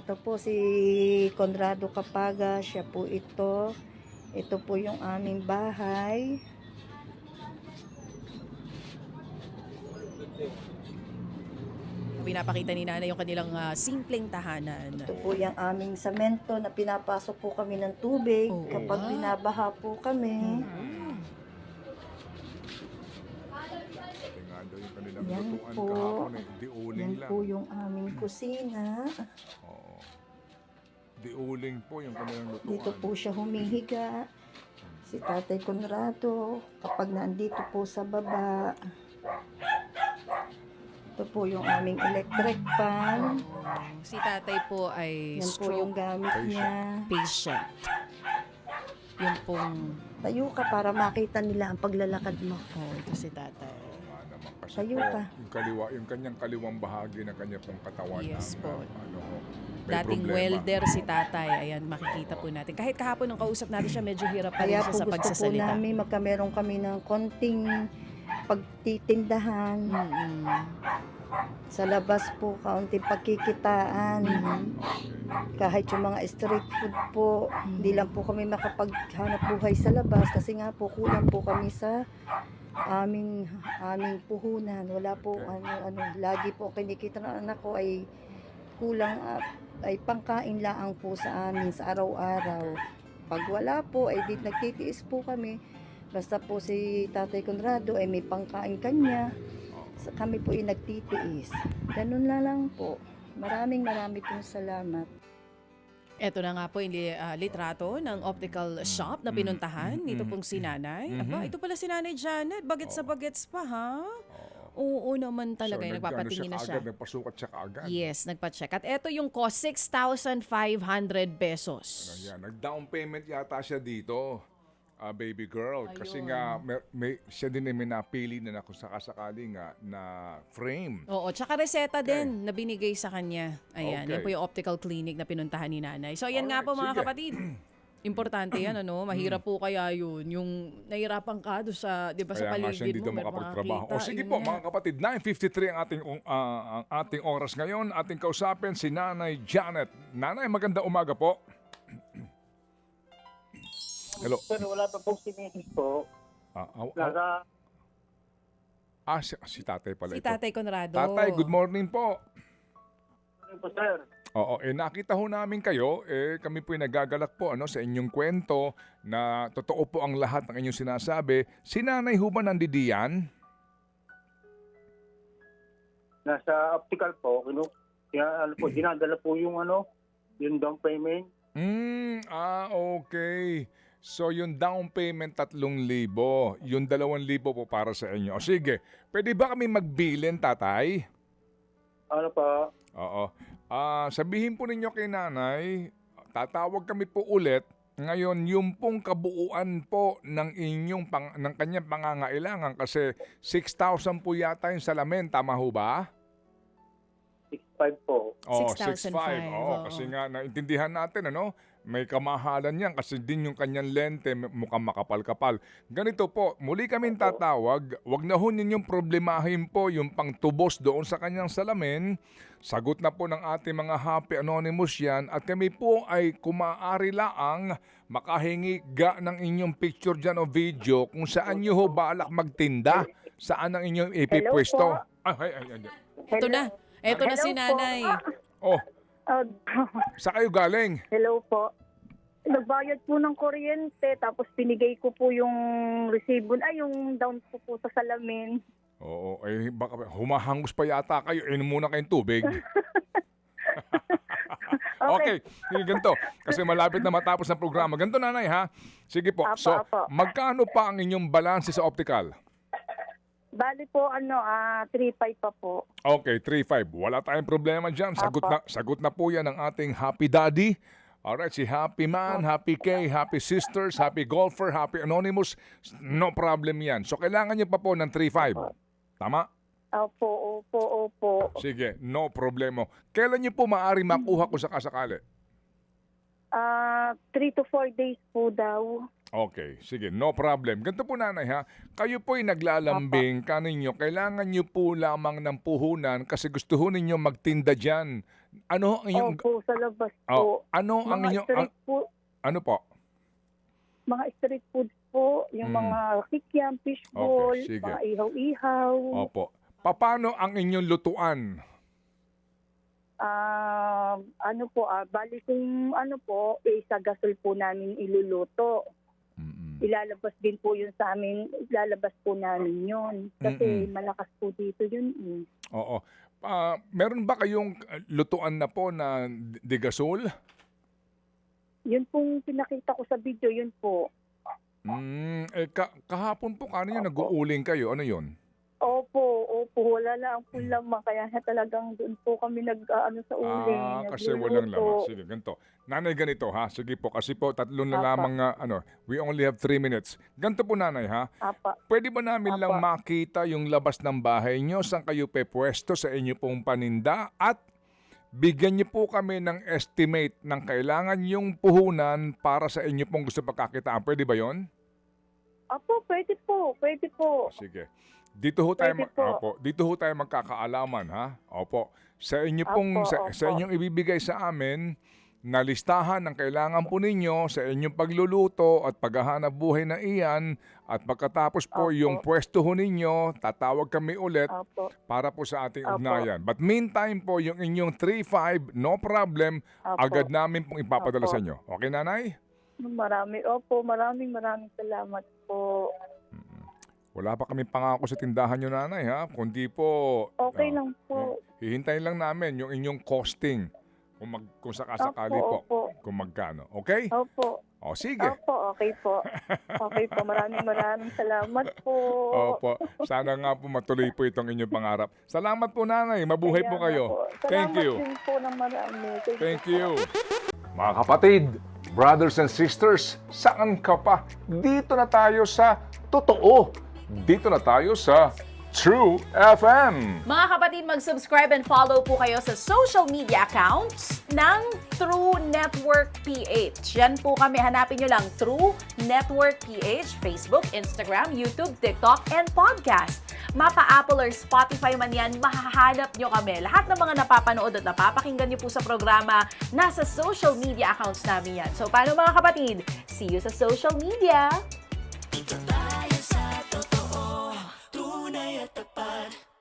Ito po si Conrado Capaga, siya po ito. Ito po yung aming bahay. Pinapakita ni Nanay yung kanilang simpleng tahanan. Ito po yung aming semento na pinapasok po kami ng tubig Oo. kapag binabaha po kami. Tingnan daw yung kanilang Yan lutuan po. kahapon eh. Di-uling Yan lang. po yung aming kusina. Oo. Di-uling po yung kanilang lutuan. Dito po siya humihiga. Si Tatay Conrado, kapag nandito po sa baba. Ito po yung aming electric fan. Si tatay po ay Yan po yung stroke gamit niya. patient. Yung pong, Tayo ka para makita nila ang paglalakad mo. ito si tatay. Nga naman kasi Tayo po, ka. yung kanyang kaliwang bahagi ng kanyang pong katawan Yes ang, po. may Dating problema. welder si tatay. Ayan, makikita po natin. Kahit kahapon nung kausap natin siya, medyo hirap pa rin Kaya siya po sa gusto po pagsasalita. namin magkameron kami ng konting pagtitindahan. Sa labas po, kaunting pagkikitaan. Kahit yung mga street food po, hindi lang po kami makapaghanap buhay sa labas kasi nga po kulang po kami sa aming puhunan. Wala po lagi po kinikita ng anak ko ay kulang ay pangkain lang po sa amin sa araw-araw. Pag wala po ay nagtitiis po kami. Basta po si Tatay Conrado ay may pangkain kanya. Kami po ay nagtitiis. Ganun lang po. Maraming pong salamat. Ito na nga po yung litrato ng optical shop na pinuntahan. Ito pong si Nanay. Aba, ito pala si Nanay Janet. Bagets sa bagets pa, ha? Oo naman talaga. So, Nagpapatingin na siya. Nagpasukat siya kaagad. Yes, nagpa-check. At ito yung cost, 6,500 pesos. Ayan, nag-down payment yata siya dito. Baby girl. Kasi Ayun. nga, siya din ay may napili na kung sakasakali nga na frame. Oo, tsaka reseta din na binigay sa kanya. Ayan, Okay. yan po yung optical clinic na pinuntahan ni Nanay. So, yan nga Alright, po mga sige. kapatid. Importante yan, ano? Mahirap po kaya yun. Yung nahirapan ka doon sa, di ba, sa Kaya nga siya paligid dito mo, may makapagtrabaho. makakita. O sige Yun po nga. mga kapatid, 9:53 ang ating oras ngayon. Ating kausapin si Nanay Janet. Nanay, maganda umaga po. Hello. Sir, wala pa pong sinisis po. Nasa, Si tatay pala Si ito. Tatay Conrado. Tatay, good morning po. ano po sir? Oo, nakita ho namin kayo, kami po'y nagagalak po sa inyong kwento na totoo po ang lahat ng inyong sinasabi. Si Nanay ho ba nandidiyan? Nasa optical po. Dinadala po yung yung down payment. Okay. So yung down payment 3,000, yung 2,000 po para sa inyo. O sige, pwede ba kami magbilin, tatay? Ano pa? Oo. Sabihin po ninyo kay Nanay, tatawag kami po ulit. Ngayon, yung pong kabuuan po ng ng kanyang pangangailangan kasi 6,000 po yata yung salamin, tama ho ba? 6.5 po. 6,500, 6,500. Oo, oo. kasi nga naintindihan natin may kamahalan yan kasi din yung kanyang lente mukhang makapal-kapal. Ganito po, muli kaming tatawag, wag na ho ninyong problemahin po yung pangtubos doon sa kanyang salamin. Sagot na po ng ating mga Happy Anonymous yan at kami po ay kumaari laang makahingi ng inyong picture dyan o video kung saan nyo ho balak magtinda, saan ang inyong ipipwesto. Ay. Ito na. Ito na si Hello po. Nanay. Oh, sa kayo galing? Hello po. Nagbayad po ng kuryente, tapos pinigay ko po yung resibo, yung down po sa salamin. Oo, baka humahangos pa yata kayo. Inom muna kayong tubig. Okay, sige, ganito. Kasi malapit na matapos ang programa. Ganito, Nanay, ha? Sige po. Apo, So, apo. magkano pa ang inyong balanse sa optical? Bali po, 3.5 pa po. Okay, 3,500. Wala tayong problema dyan. Sagot na po yan ng ating Happy Daddy. Alright, si Happy Man, Happy K, Happy Sisters, Happy Golfer, Happy Anonymous. No problem yan. So, kailangan nyo pa po ng 3,500. Tama? Opo. Sige, no problema. Kailan nyo po maaari makuha kung sakasakali? 3 to 4 days po daw. Okay, sige, no problem. Ganito po, Nanay, ha? Kayo po'y naglalambing kaninyo. Kailangan nyo po lamang ng puhunan kasi gusto ho ninyo magtinda dyan Ano ang inyong Opo, sa labas oh, po. ano ang Mga inyong street food, ano po? mga street foods po, yung mga kikiam, fishball, Okay, sige. mga ihaw-ihaw. Opo. Paano ang inyong lutuan? Ano po, bali kung ano po, sa gasol po namin iluluto. Ilalabas din po yun sa amin, ilalabas po namin yun. Kasi malakas po dito yun. Oo. Meron ba kayong lutuan na po na de gasol? Yun pong pinakita ko sa video, yun po. Kahapon po kanina nag-uuling kayo. Ano yun? Opo, wala lang po lamang. Kaya talagang doon po kami nag-ano sa uling. Kasi walang laman. Sige, ganito. Nanay, ganito ha. Sige po, kasi po tatlong na Apa. lamang we only have 3 minutes. Ganito po nanay ha. Apa. Pwede ba namin lang Apa. makita yung labas ng bahay nyo? Saan kayo pepwesto sa inyo pong paninda? At bigyan niyo po kami ng estimate ng kailangan yung puhunan para sa inyo pong gusto pagkakitaan. Pwede ba yon? Opo, pwede po. Pwede po. Sige. Dito ho tayo Pwede po. dito ho tayo magkakaalaman ha. Opo. Sa inyo pong Opo, sa inyong ibibigay sa amin na listahan ng kailangan po ninyo sa inyong pagluluto at paghahanap buhay na iyan at pagkatapos po Opo. yung pwesto ho ninyo, tatawag kami ulit Opo. para po sa ating Opo. ugnayan. But meantime po, yung inyong 3-5, no problem, Opo. agad namin pong ipapadala Opo. sa inyo. Okay, nanay? Maraming salamat po. Wala pa kami pangako sa tindahan nyo, nanay, ha? Kundi po, Okay lang po. hihintayin lang namin yung inyong costing kung sakasakali po, Opo. kung magkano. Okay? Opo. O, sige. Opo, okay po. Okay po. Maraming salamat po. Opo. Sana nga po matuloy po itong inyong pangarap. Salamat po, nanay. Mabuhay Kaya po kayo. nga po. Thank you. Salamat din po ng marami. Thank you. Mga kapatid, brothers and sisters, saan ka pa? Dito na tayo sa totoo. Dito na tayo sa True FM. Mga kapatid, mag-subscribe and follow po kayo sa social media accounts ng True Network PH. Yan po kami, hanapin nyo lang True Network PH, Facebook, Instagram, YouTube, TikTok, and podcast. Mapa Apple or Spotify man yan, mahahanap nyo kami. Lahat ng mga napapanood at napapakinggan nyo po sa programa, nasa social media accounts namin yan. So paano mga kapatid? See you sa social media!